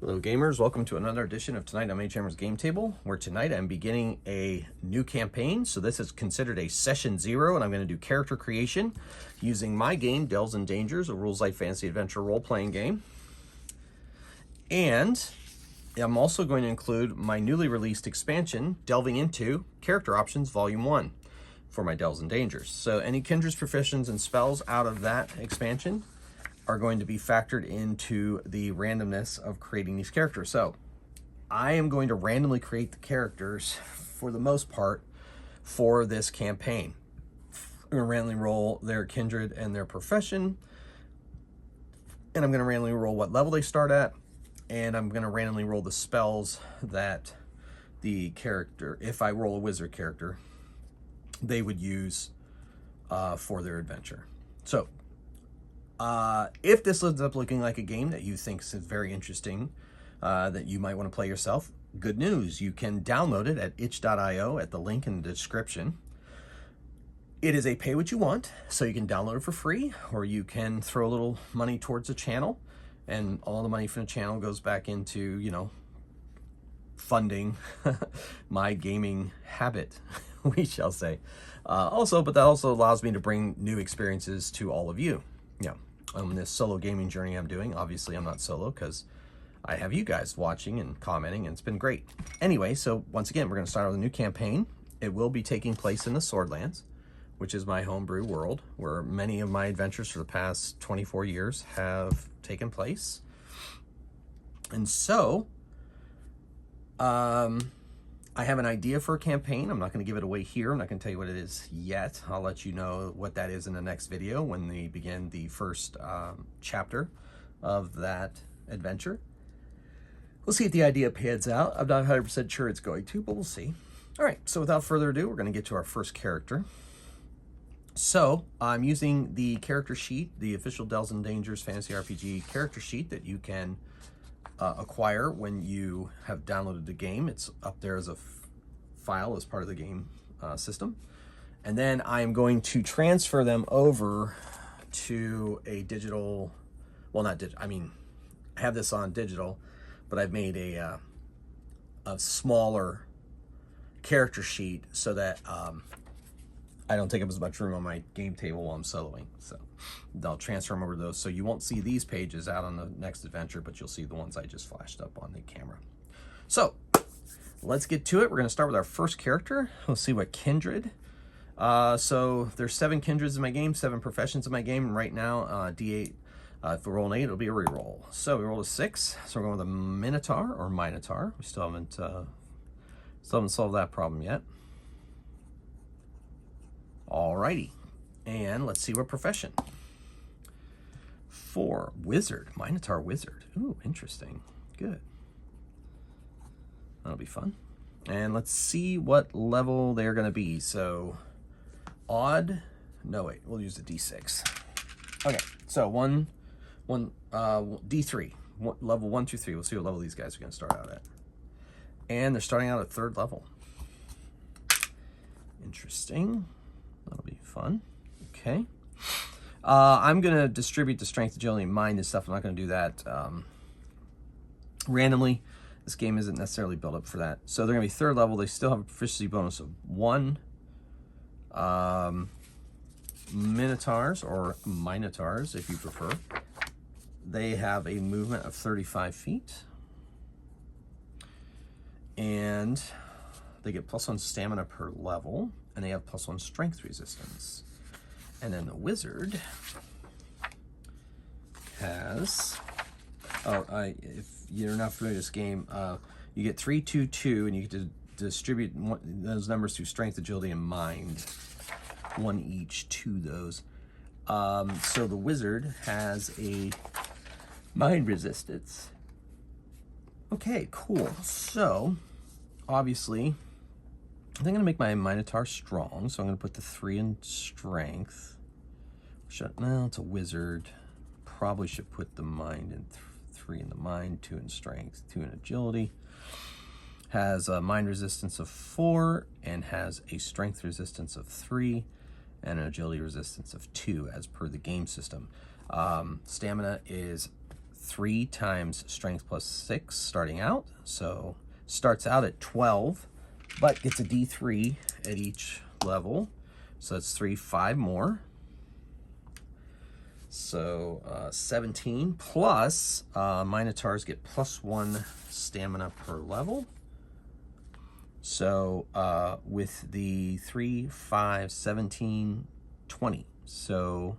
Hello gamers, welcome to another edition of Tonight on Mage Hammer's Game Table, where tonight I'm beginning a new campaign. So this is considered a session 0, and I'm going to do character creation using my game, Delves and Dangers, a rules life fantasy adventure role-playing game. And I'm also going to include my newly released expansion, Delving Into Character Options Volume 1 for my Delves and Dangers. So any kindreds, professions, and spells out of that expansion are going to be factored into the randomness of creating these characters. So I am going to randomly create the characters for the most part for this campaign. I'm going to randomly roll their kindred and their profession, and I'm going to randomly roll what level they start at, and I'm going to randomly roll the spells that the character, if I roll a wizard character, they would use for their adventure. So if this ends up looking like a game that you think is very interesting, that you might want to play yourself, good news. You can download it at itch.io at the link in the description. It is a pay what you want, so you can download it for free, or you can throw a little money towards the channel, and all the money from the channel goes back into, you know, funding my gaming habit, we shall say. But that also allows me to bring new experiences to all of you. Yeah. On this solo gaming journey I'm doing. Obviously I'm not solo because I have you guys watching and commenting, and it's been great. Anyway, so once again, we're going to start with a new campaign. It will be taking place in the Swordlands, which is my homebrew world, where many of my adventures for the past 24 years have taken place. And so I have an idea for a campaign. I'm not going to give it away here. I'm not going to tell you what it is yet. I'll let you know what that is in the next video when we begin the first chapter of that adventure. We'll see if the idea pans out. I'm not 100% sure it's going to, but we'll see. All right, so without further ado, we're going to get to our first character. So I'm using the character sheet, the official Delves and Dangers Fantasy RPG character sheet that you can acquire when you have downloaded the game. It's up there as a file as part of the game system. And then I am going to transfer them over to a digital, well, not digital, I mean, I have this on digital, but I've made a smaller character sheet so that I don't take up as much room on my game table while I'm soloing. So I'll transfer them over to those. So you won't see these pages out on the next adventure, but you'll see the ones I just flashed up on the camera. So let's get to it. We're going to start with our first character. We'll see what kindred. So there's 7 kindreds in my game, 7 professions in my game. And right now, D8, if we roll an 8, it'll be a reroll. So we rolled a 6. So we're going with a Minotaur or Minotaur. We still haven't solved that problem yet. Alrighty, and let's see what profession. 4, wizard, Minotaur wizard. Ooh, interesting. Good. That'll be fun. And let's see what level they're going to be. So, odd. No, wait, we'll use the D6. Okay, so D3, level 1 through 3. We'll see what level these guys are going to start out at. And they're starting out at 3rd level. Interesting. That'll be fun. Okay. I'm going to distribute the strength, agility, and mind and stuff. I'm not going to do that randomly. This game isn't necessarily built up for that. So they're going to be 3rd level. They still have a proficiency bonus of 1. Minotaurs, or Minotaurs, if you prefer. They have a movement of 35 feet. And they get +1 stamina per level. And they have +1 strength resistance. And then the wizard has, if you're not familiar with this game, you get 3, 2, 2, and you get to distribute those numbers through strength, agility, and mind. 1 each to those. So the wizard has a mind resistance. Okay, cool. So, obviously, I think I'm going to make my Minotaur strong, so I'm going to put the 3 in strength. No, it's a wizard. Probably should put the mind in 3 in the mind, 2 in strength, 2 in agility. Has a mind resistance of 4 and has a strength resistance of 3 and an agility resistance of 2 as per the game system. Stamina is 3 times strength plus 6 starting out. So starts out at 12, but gets a D3 at each level. So that's 3, 5 more. So 17 plus Minotaurs get +1 stamina per level. So with the 3, 5, 17, 20. So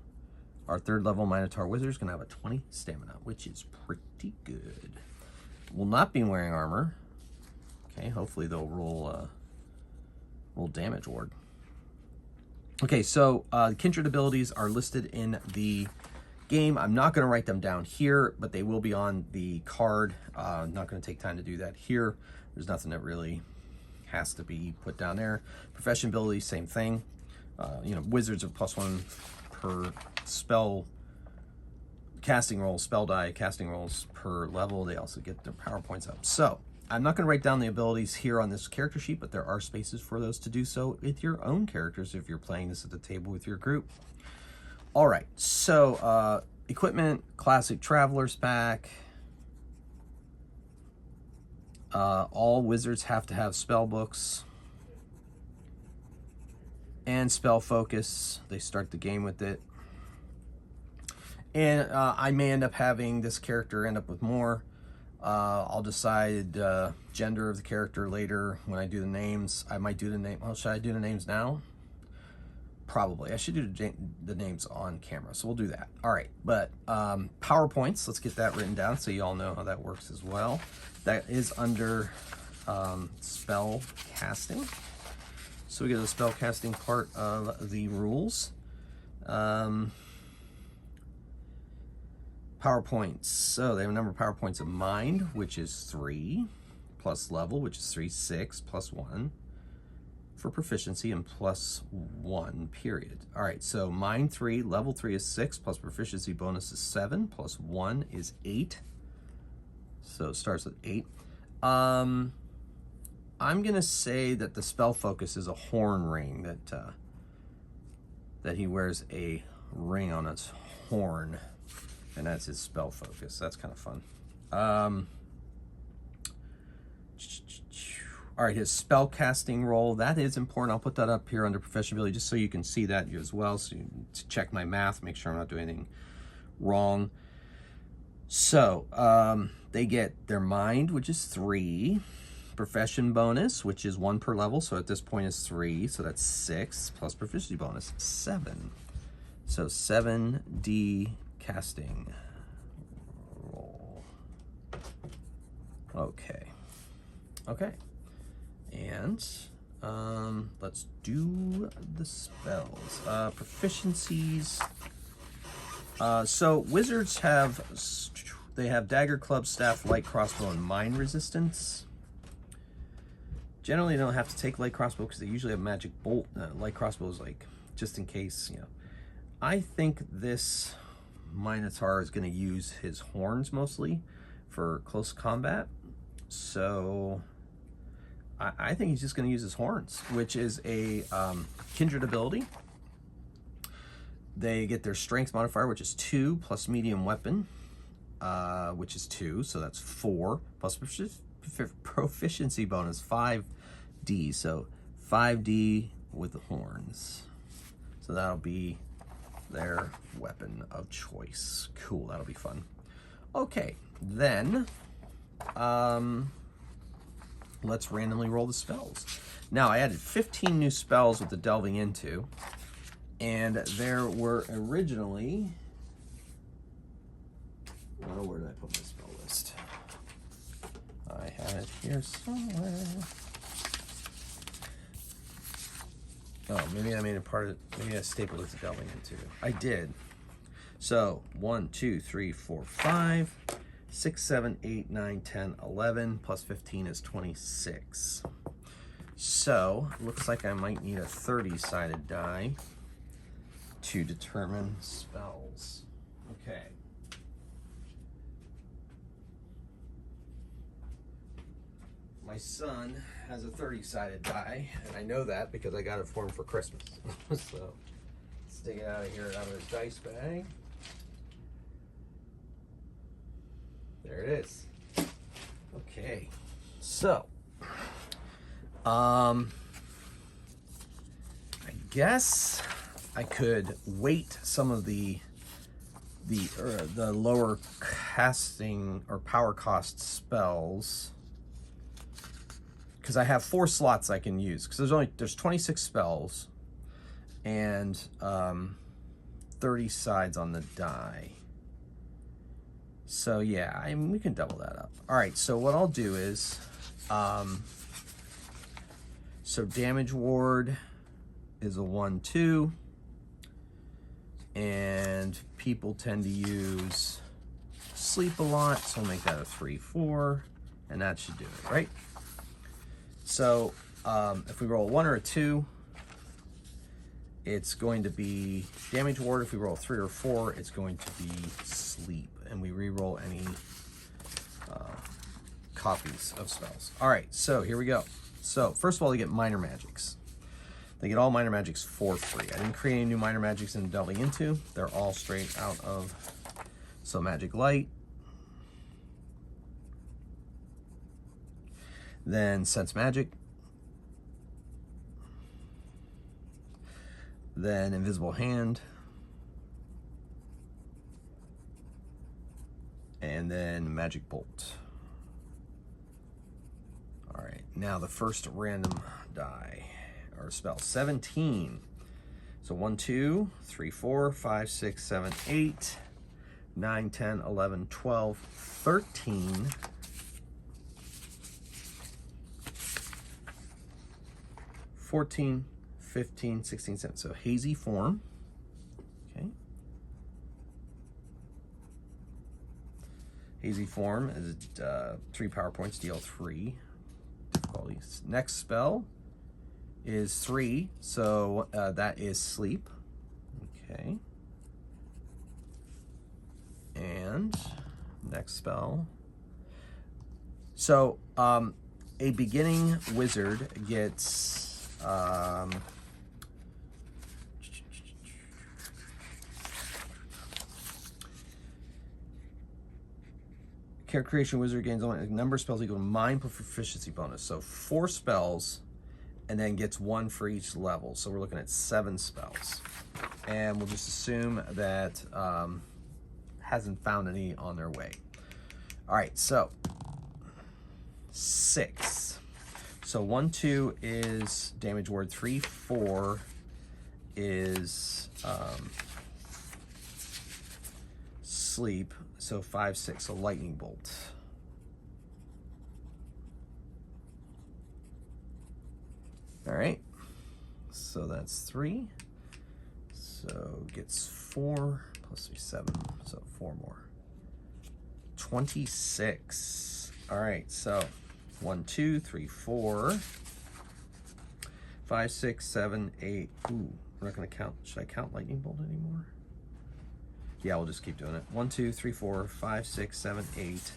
our 3rd level Minotaur Wizard is going to have a 20 stamina, which is pretty good. Will not be wearing armor. Okay, hopefully they'll roll damage ward. Okay, so kindred abilities are listed in the game. I'm not going to write them down here, but they will be on the card. I'm not going to take time to do that here. There's nothing that really has to be put down there. Profession ability, same thing. You know, wizards are +1 per spell casting roll, spell die casting rolls per level. They also get their power points up. So I'm not going to write down the abilities here on this character sheet, but there are spaces for those to do so with your own characters if you're playing this at the table with your group. All right, so equipment, classic traveler's pack. All wizards have to have spell books and spell focus. They start the game with it. And I may end up having this character end up with more. I'll decide gender of the character later when I do the names. I might do the name. Well, should I do the names now? Probably. I should do the names on camera, so we'll do that. All right, but PowerPoints, let's get that written down so you all know how that works as well. That is under spell casting. So we get the spell casting part of the rules. PowerPoints. So they have a number of PowerPoints of mind, which is 3, plus level, which is 3, 6, plus 1 for proficiency, and +1 period. All right, so mind 3, level 3 is 6, plus proficiency bonus is 7, plus 1 is 8. So it starts with 8. I'm gonna say that the spell focus is a horn ring, that he wears a ring on his horn, and that's his spell focus. That's kind of fun. All right, his spell casting roll, that is important. I'll put that up here under profession ability just so you can see that as well, so you to check my math, make sure I'm not doing anything wrong. So they get their mind, which is 3, profession bonus, which is 1 per level, so at this point is 3, so that's 6, plus proficiency bonus, 7. So 7D casting roll. Okay. And let's do the spells. Proficiencies. So wizards have, they have dagger, club, staff, light crossbow, and mine resistance. Generally, they don't have to take light crossbow because they usually have magic bolt. Light crossbow is like just in case, you know. I think this Minotaur is going to use his horns mostly for close combat. So I think he's just going to use his horns, which is a kindred ability. They get their strength modifier, which is 2, plus medium weapon, which is 2, so that's 4, plus proficiency bonus, 5D, so 5D with the horns. So that'll be their weapon of choice. Cool, that'll be fun. Okay, then let's randomly roll the spells. Now, I added 15 new spells with the delving into, and there were originally, oh, where did I put my spell list? I have it here somewhere. Oh, maybe I made it part of, maybe I stapled it to delving into. I did. So 1, 2, 3, 4, 5, 6, 7, 8, 9, 10, 11, plus 15 is 26. So looks like I might need a 30-sided die to determine spells. Okay. My son has a 30-sided die, and I know that because I got it for him for Christmas. So let's take it out of here, out of his dice bag. There it is. Okay, so I guess I could weight some of the lower casting or power cost spells, because I have 4 slots I can use, because there's 26 spells and 30 sides on the die. So yeah, we can double that up. All right, so what I'll do is, so damage ward is a 1/2, and people tend to use sleep a lot, so I'll make that a 3/4, and that should do it, right? So if we roll a 1 or a 2, it's going to be damage ward. If we roll a 3 or 4, it's going to be sleep, and we re-roll any copies of spells. All right, so here we go. So first of all, they get minor magics. They get all minor magics for free. I didn't create any new minor magics in Delving Into. They're all straight out of, so Magic Light, then Sense Magic, then Invisible Hand, and then Magic Bolt. All right, now the first random die or spell, 17. So 1, 2, 3, 4, 5, 6, 7, 8, 9, 10, 11, 12, 13, 14, 15, 16, 17. So Hazy Form. Okay. Hazy Form is 3 power points, deal 3 difficulties. Next spell is 3, so that is Sleep. Okay. And next spell. So a beginning wizard gets character creation wizard gains only a number of spells equal to mind proficiency bonus. So 4 spells, and then gets 1 for each level. So we're looking at 7 spells. And we'll just assume that hasn't found any on their way. All right, so 6. So 1, 2 is damage ward, 3, 4 is sleep. So 5, 6, so lightning bolt. All right, so that's 3. So gets 4 plus 3, 7, so 4 more. 26. All right, so 1, 2, 3, 4, 5, 6, 7, 8. Ooh, we're not gonna count. Should I count lightning bolt anymore? Yeah, we'll just keep doing it. 1, 2, 3, 4, 5, 6, 7, 8,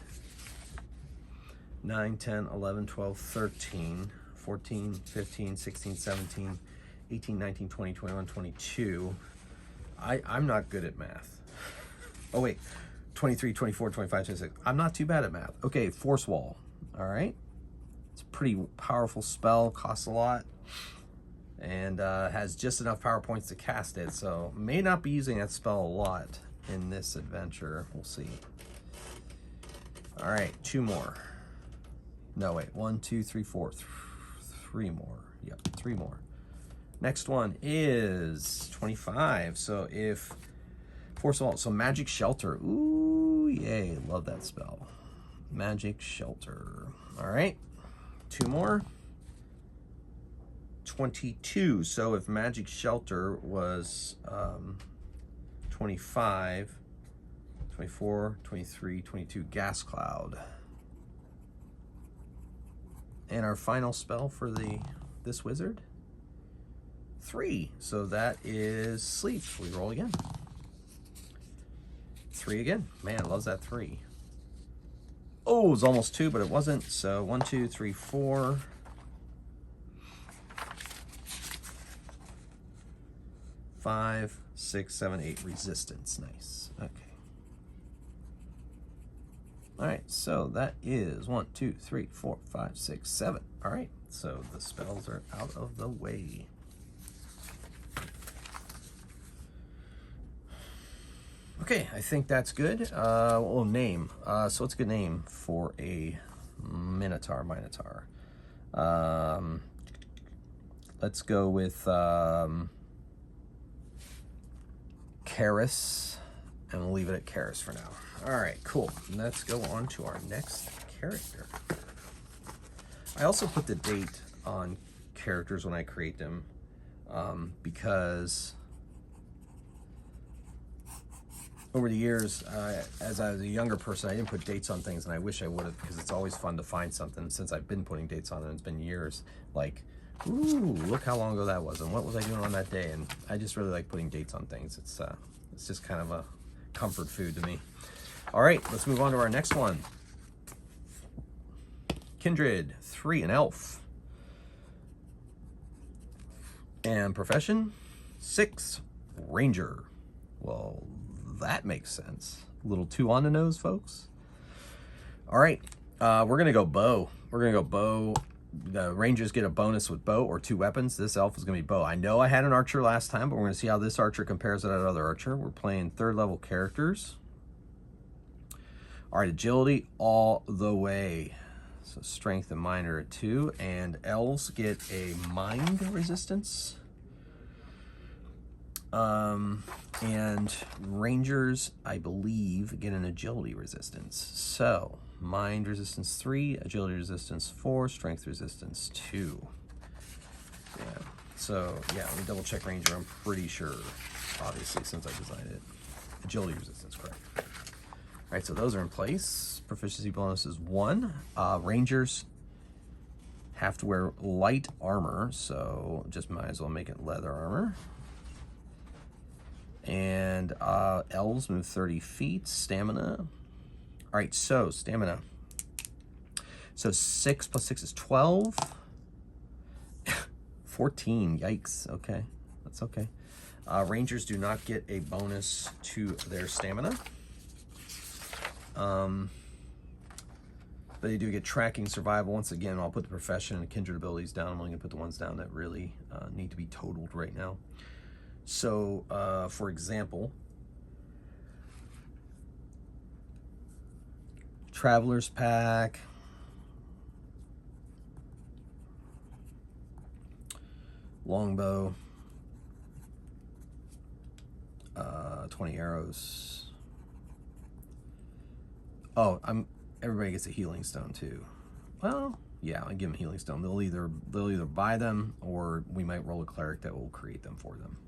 9, 10, 11, 12, 13, 14, 15, 16, 17, 18, 19, 20, 21, 22. I'm not good at math. Oh wait, 23, 24, 25, 26. I'm not too bad at math. Okay, Force Wall. All right. It's a pretty powerful spell, costs a lot, and has just enough power points to cast it, so may not be using that spell a lot in this adventure. We'll see. All right, 2 more. No, wait, 1, 2, 3, 4. 3 more. Yep, 3 more. Next one is 25. So if Force Vault, so Magic Shelter. Ooh, yay, love that spell. Magic Shelter. All right, 2 more. 22. So if Magic Shelter was 25, 24, 23, 22, Gas Cloud. And our final spell for this wizard, 3. So that is Sleep. We roll again. 3 again. Man, loves that 3. Oh, it was almost 2, but it wasn't. So 1, 2, 3, 4. 5, 6, 7, 8. Resistance. Nice. Okay. All right, so that is 1, 2, 3, 4, 5, 6, 7. All right, so the spells are out of the way. Okay, I think that's good. Well, name. So what's a good name for a Minotaur? Let's go with Karis, and we'll leave it at Karis for now. All right, cool. Let's go on to our next character. I also put the date on characters when I create them because over the years, as I was a younger person, I didn't put dates on things, and I wish I would have, because it's always fun to find something. Since I've been putting dates on it, it's been years. Like, ooh, look how long ago that was, and what was I doing on that day? And I just really like putting dates on things. It's just kind of a comfort food to me. All right, let's move on to our next one. Kindred, 3, an elf. And profession, 6, ranger. Well, that makes sense. A little too on the nose, folks. All right, we're gonna go bow. The rangers get a bonus with bow or 2 weapons. This elf is gonna be bow. I know I had an archer last time, but we're gonna see how this archer compares to that other archer. We're playing 3rd level characters. All right, agility all the way. So strength and mind are at 2, and elves get a mind resistance. And rangers, I believe, get an agility resistance. So mind resistance 3, agility resistance 4, strength resistance 2. Yeah. So yeah, let me double check ranger. I'm pretty sure, obviously, since I designed it. Agility resistance, correct. All right, so those are in place. Proficiency bonus is 1. Rangers have to wear light armor, so just might as well make it leather armor. And elves move 30 feet. Stamina. All right, so stamina. So 6 plus 6 is 12. 14, yikes. Okay, that's okay. Rangers do not get a bonus to their stamina. But they do get tracking, survival. Once again, I'll put the profession and kindred abilities down. I'm only gonna put the ones down that really need to be totaled right now. So, for example, Traveler's Pack, Longbow, 20 arrows. Oh, everybody gets a healing stone too. Well, yeah, I give them a healing stone. They'll either buy them, or we might roll a cleric that will create them for them.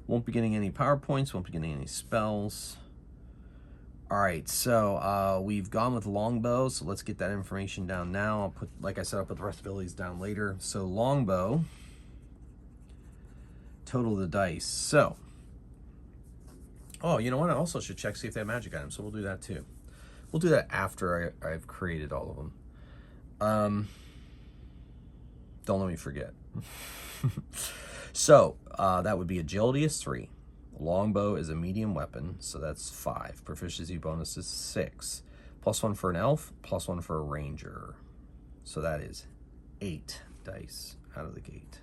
Won't be getting any power points, won't be getting any spells. All right, so we've gone with longbow, so let's get that information down now. I'll put, like I said, I'll put the rest abilities down later. So longbow, total of the dice. So, oh, you know what? I also should check, see if they have magic items, so we'll do that too. We'll do that after I've created all of them. Don't let me forget. So that would be agility is 3. Longbow is a medium weapon, so that's 5. Proficiency bonus is 6. +1 for an elf, +1 for a ranger. So that is 8 dice out of the gate,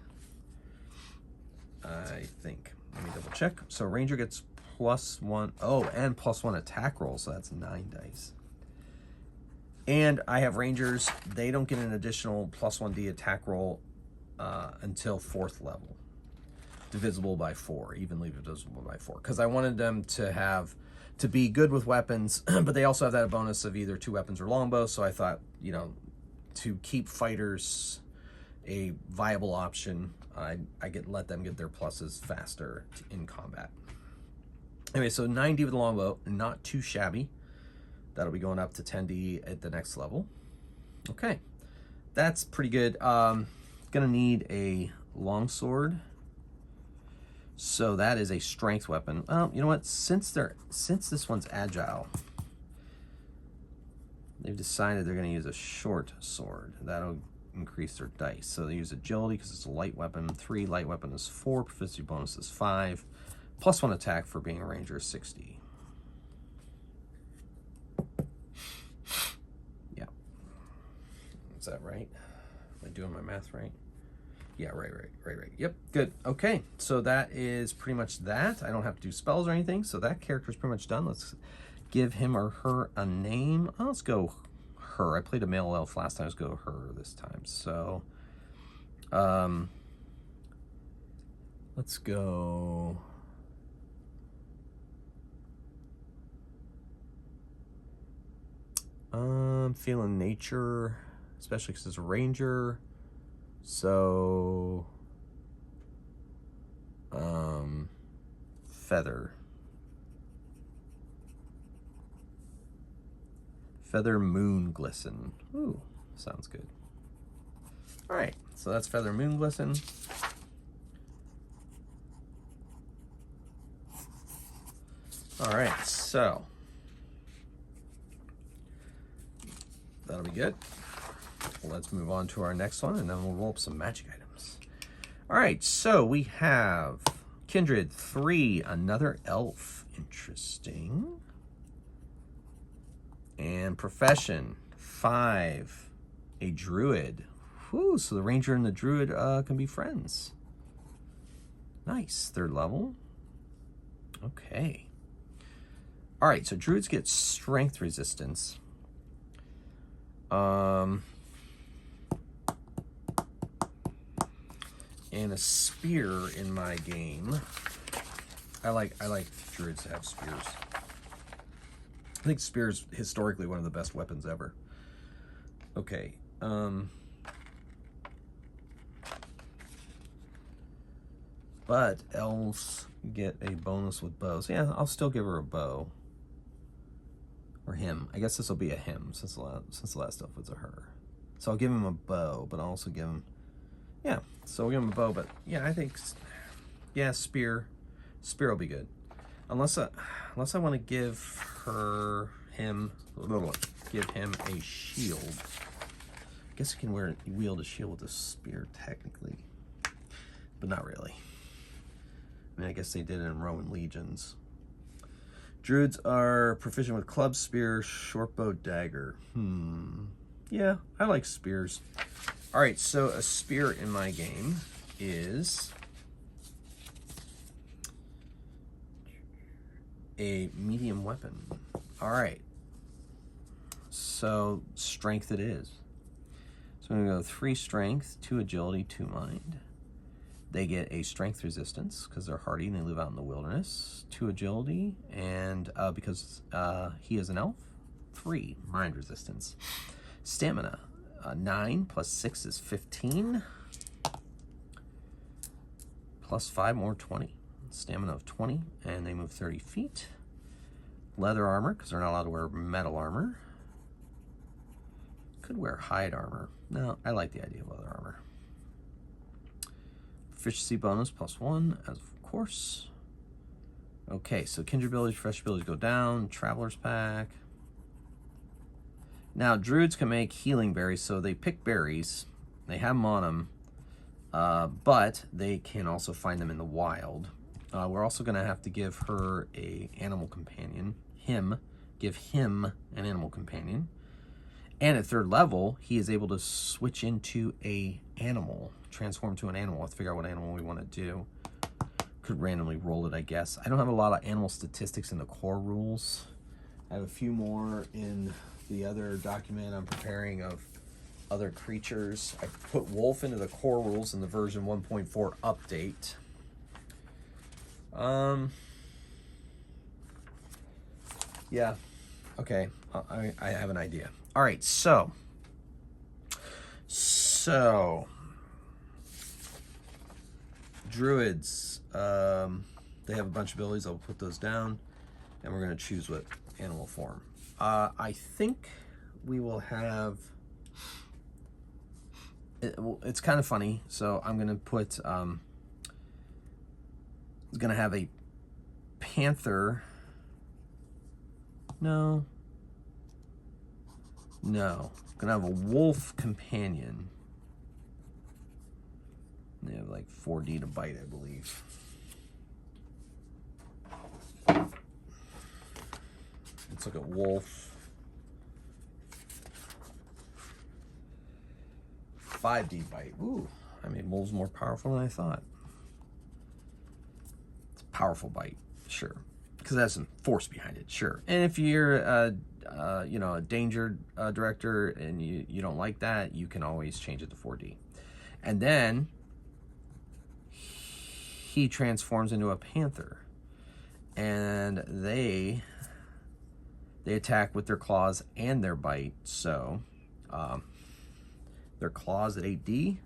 I think. Let me double check. So ranger gets +1. Oh, and +1 attack roll, so that's 9 dice. And I have rangers, they don't get an additional +1d attack roll until 4th level. Divisible by 4, evenly divisible by 4. Because I wanted them to be good with weapons, but they also have that bonus of either 2 weapons or longbow, so I thought, you know, to keep fighters a viable option, let them get their pluses faster in combat. Anyway, so 9d with the longbow, not too shabby. That'll be going up to 10d at the next level. Okay, that's pretty good. Gonna need a longsword. So that is a strength weapon. Well, you know what? Since this one's agile, they've decided they're gonna use a short sword. That'll increase their dice. So they use agility because it's a light weapon. 3, light weapon is 4, proficiency bonus is 5. +1 attack for being a ranger is 60. Is that right? Am I doing my math right? Yeah, right. Yep, good. Okay, so that is pretty much that. I don't have to do spells or anything, so that character is pretty much done. Let's give him or her a name. Oh, let's go her. I played a male elf last time. Let's go her this time. So, let's go. Feeling nature, especially because it's a ranger. So, feather. Feather Moon Glisten. Ooh, sounds good. All right, so that's Feather Moon Glisten. All right, so that'll be good. Let's move on to our next one, and then we'll roll up some magic items. All right, so we have Kindred 3, another elf. Interesting. And Profession 5, a druid. Whew, so the ranger and the druid can be friends. Nice, 3rd level. Okay. All right, so druids get strength resistance. And a spear in my game. I like druids to have spears. I think spears historically one of the best weapons ever. Okay. But elves get a bonus with bows. Yeah, I'll still give her a bow. Or him. I guess this will be a him since the last stuff was a her. So I'll give him a bow, but I'll also give him... Yeah, so we'll give him a bow, but yeah, I think... Yeah, spear. Spear will be good. Unless I want to give him a shield. I guess you can wield a shield with a spear technically, but not really. I mean, I guess they did it in Roman legions. Druids are proficient with club, spear, short bow, dagger. Yeah, I like spears. All right, so a spear in my game is a medium weapon. All right. So strength it is. So I'm going to go 3 strength, 2 agility, 2 mind. They get a strength resistance because they're hardy and they live out in the wilderness. 2 agility, and because he is an elf, 3 mind resistance. Stamina, 9 plus 6 is 15. Plus 5 more, 20. Stamina of 20, and they move 30 feet. Leather armor, because they're not allowed to wear metal armor. Could wear hide armor. No, I like the idea of leather armor. Proficiency bonus plus 1, as of course. Okay, so kindred abilities, fresh abilities go down. Traveler's pack. Now, druids can make healing berries, so they pick berries. They have them on them, but they can also find them in the wild. We're also going to have to give her a animal companion. Give him an animal companion. And at 3rd level, he is able to switch into a animal, transform to an animal. Let's figure out what animal we want to do. Could randomly roll it, I guess. I don't have a lot of animal statistics in the core rules. I have a few more in the other document I'm preparing of other creatures. I put wolf into the core rules in the version 1.4 update. Yeah, okay, I have an idea. All right, so druids, they have a bunch of abilities. I'll put those down, and we're going to choose what animal form. I think we will have... It's kind of funny, so I'm going to put... it's going to have a panther... No. Gonna have a wolf companion. They have like 4D to bite, I believe. Let's look at wolf. 5D bite. Ooh, I made wolves more powerful than I thought. It's a powerful bite, sure, because it has some force behind it, sure. And if you're you know, a danger director and you don't like that, you can always change it to 4D. And then he transforms into a panther, and they attack with their claws and their bite. So their claws at 8D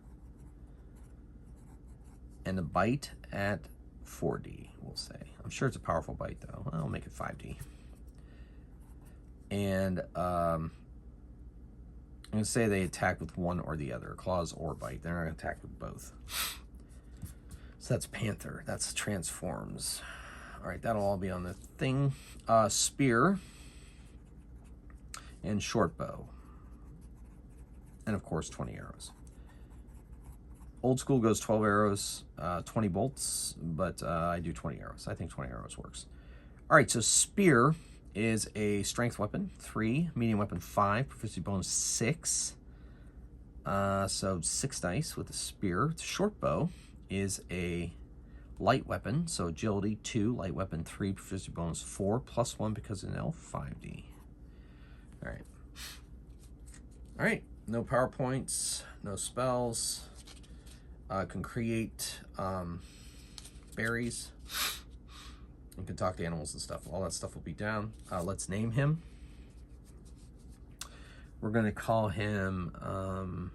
and the bite at 4D, we'll say. I'm sure it's a powerful bite though. I'll make it 5D. And I'm gonna say they attack with one or the other, claws or bite. They're not gonna attack with both. So that's panther. That's transforms. All right, that'll all be on the thing. Spear and short bow. And of course, 20 arrows. Old school goes 12 arrows, 20 bolts, but I do 20 arrows. I think 20 arrows works. All right, so spear is a strength weapon, 3, medium weapon, 5, proficiency bonus 6. So 6 dice with a spear. Short bow is a light weapon, so agility 2, light weapon 3, proficiency bonus 4, plus 1 because of an elf, 5D. All right. All right, no PowerPoints, no spells. Can create berries. You can talk to animals and stuff. All that stuff will be down. Let's name him. We're going to call him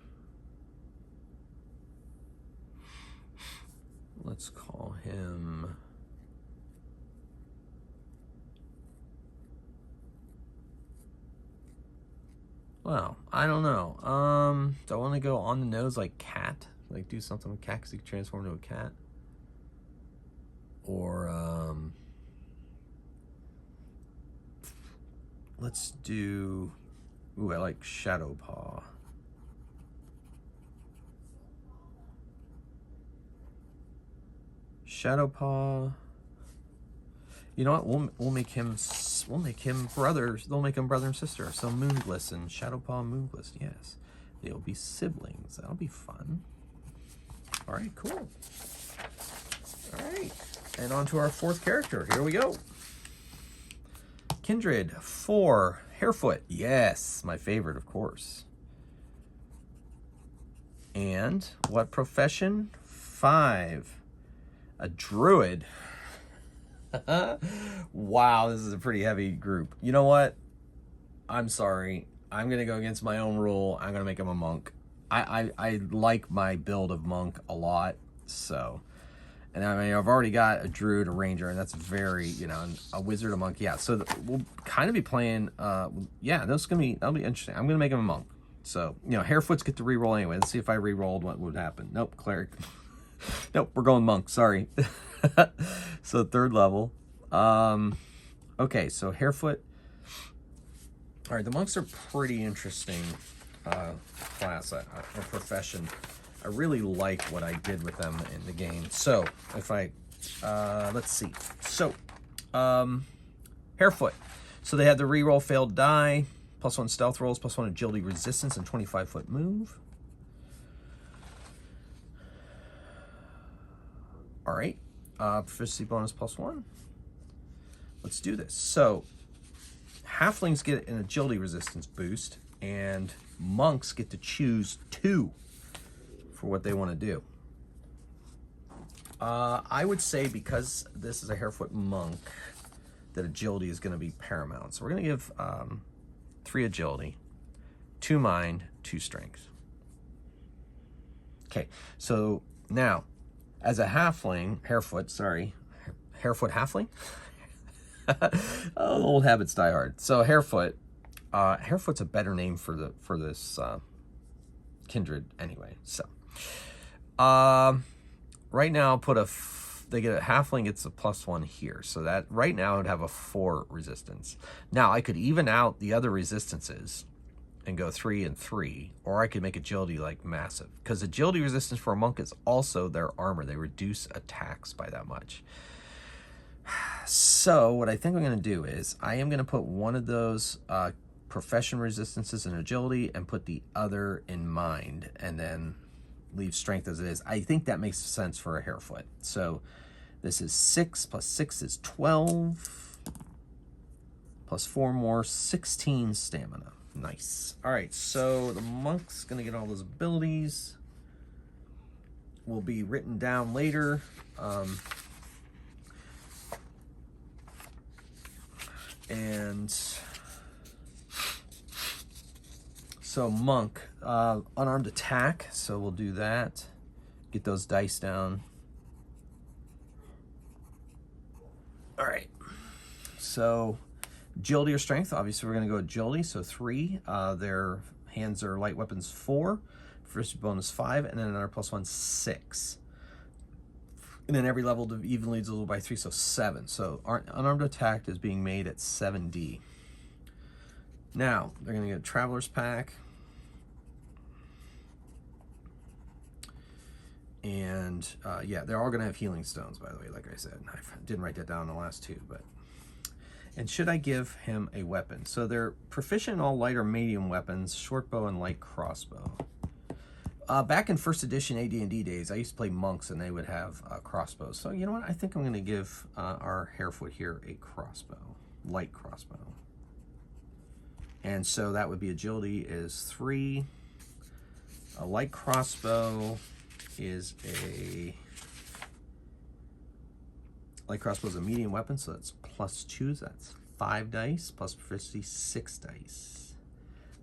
let's call him well, I don't know. Do I want to go on the nose like cat? Like do something with cat because he can transform into a cat? Or let's do, ooh, I like Shadow Paw. Shadow Paw. You know what? We'll make him brothers. They'll make him brother and sister. So Moongliss and Shadow Paw, Moongliss. Yes, they'll be siblings. That'll be fun. All right, cool. All right, and on to our 4th character. Here we go. Kindred 4, Harefoot. Yes, my favorite, of course. And what profession? 5, a druid. Wow, this is a pretty heavy group. You know what? I'm sorry. I'm going to go against my own rule. I'm going to make him a monk. I like my build of monk a lot, so. And I mean, I've already got a druid, a ranger, and that's very, you know, a wizard, a monk. Yeah, so we'll kind of be playing, yeah, that'll be interesting. I'm going to make him a monk. So, you know, Harefoots get to reroll anyway. Let's see if I rerolled what would happen. Nope, cleric. Nope, we're going monk, sorry. So 3rd level. Okay, so Harefoot. All right, the monks are pretty interesting class, or profession. I really like what I did with them in the game. So if I, let's see. So, Harefoot. So they had the reroll failed die, +1 stealth rolls, +1 agility resistance, and 25-foot move. All right, proficiency bonus +1. Let's do this. So halflings get an agility resistance boost, and monks get to choose 2 for what they want to do. I would say because this is a Harefoot monk, that agility is going to be paramount. So we're going to give 3 agility, 2 mind, 2 strength. Okay, so now, as a halfling, Harefoot halfling? Oh, old habits die hard. So Harefoot, Harefoot's a better name for this kindred anyway. So, right now, they get a halfling gets a +1 here. So that right now would have a 4 resistance. Now I could even out the other resistances and go 3 and 3, or I could make agility like massive, because agility resistance for a monk is also their armor. They reduce attacks by that much. So what I think I'm going to do is I am going to put one of those profession resistances and agility and put the other in mind, and then leave strength as it is. I think that makes sense for a harefoot. So this is 6 plus 6 is 12 plus 4 more, 16 stamina. Nice. All right, so the monk's gonna get all those abilities. Will be written down later. And so monk, unarmed attack. So we'll do that. Get those dice down. All right. So agility or strength. Obviously, we're going to go agility. So 3. Their hands are light weapons 4. First bonus 5, and then another +1 6. And then every level evenly divisible by 3, so 7. So our unarmed attack is being made at 7D. Now they're going to get a traveler's pack, and yeah, they're all going to have healing stones. By the way, like I said, I didn't write that down in the last 2, but. And should I give him a weapon? So they're proficient in all light or medium weapons, short bow and light crossbow. Back in first edition AD&D days, I used to play monks and they would have crossbows. So you know what? I think I'm going to give our harefoot here a crossbow, light crossbow. And so that would be agility is 3. A light crossbow is a medium weapon, so that's +2. So that's 5 dice plus proficiency 6 dice.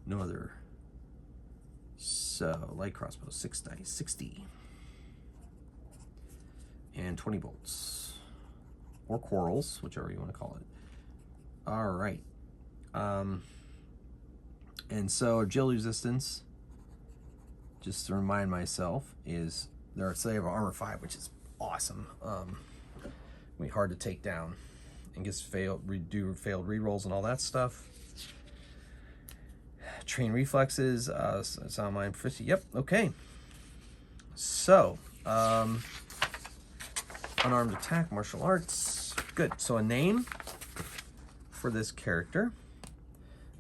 No other. So light crossbow 6 dice, 60, and 20 bolts or quarrels, whichever you want to call it. All right. And so agility resistance, just to remind myself, is they have armor 5, which is awesome. Be hard to take down, and gets failed rerolls and all that stuff. Train reflexes, it's on mine. Yep, okay. So, unarmed attack, martial arts. Good. So a name for this character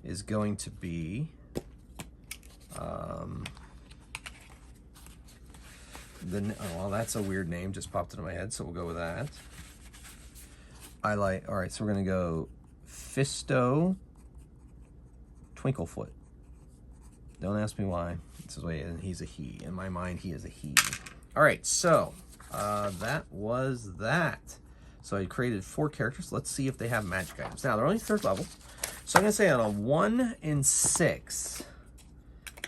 is going to be well, that's a weird name, just popped into my head, so we'll go with that. All right, so we're gonna go Fisto Twinklefoot. Don't ask me why. This is way, and he's a he. In my mind, he is a he. All right, so that was that. So I created 4 characters. Let's see if they have magic items. Now, they're only 3rd level. So I'm going to say on a 1 in 6,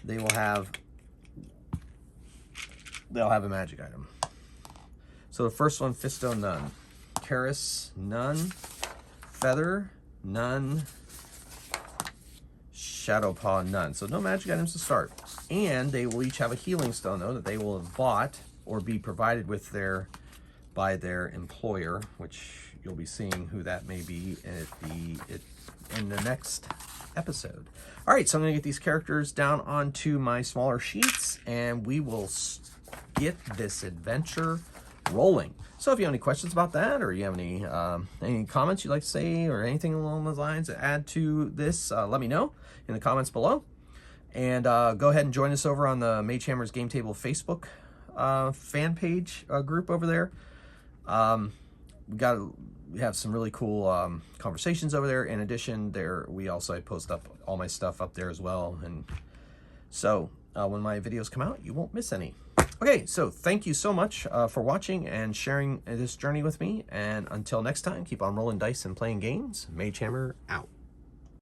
they'll have a magic item. So the first one, Fisto, none. Karis, none. Feather, none. Shadowpaw, none. So no magic items to start. And they will each have a healing stone, though, that they will have bought or be provided with by their employer, which you'll be seeing who that may be in the next episode. All right, so I'm going to get these characters down onto my smaller sheets, and we will get this adventure rolling. So if you have any questions about that, or you have any comments you'd like to say, or anything along those lines to add to this, let me know in the comments below. And go ahead and join us over on the Mage Hammer's Game Table Facebook fan page group over there. We have some really cool conversations over there. In addition, I post up all my stuff up there as well. And so when my videos come out, you won't miss any. Okay, so thank you so much for watching and sharing this journey with me. And until next time, keep on rolling dice and playing games. Mage Hammer out.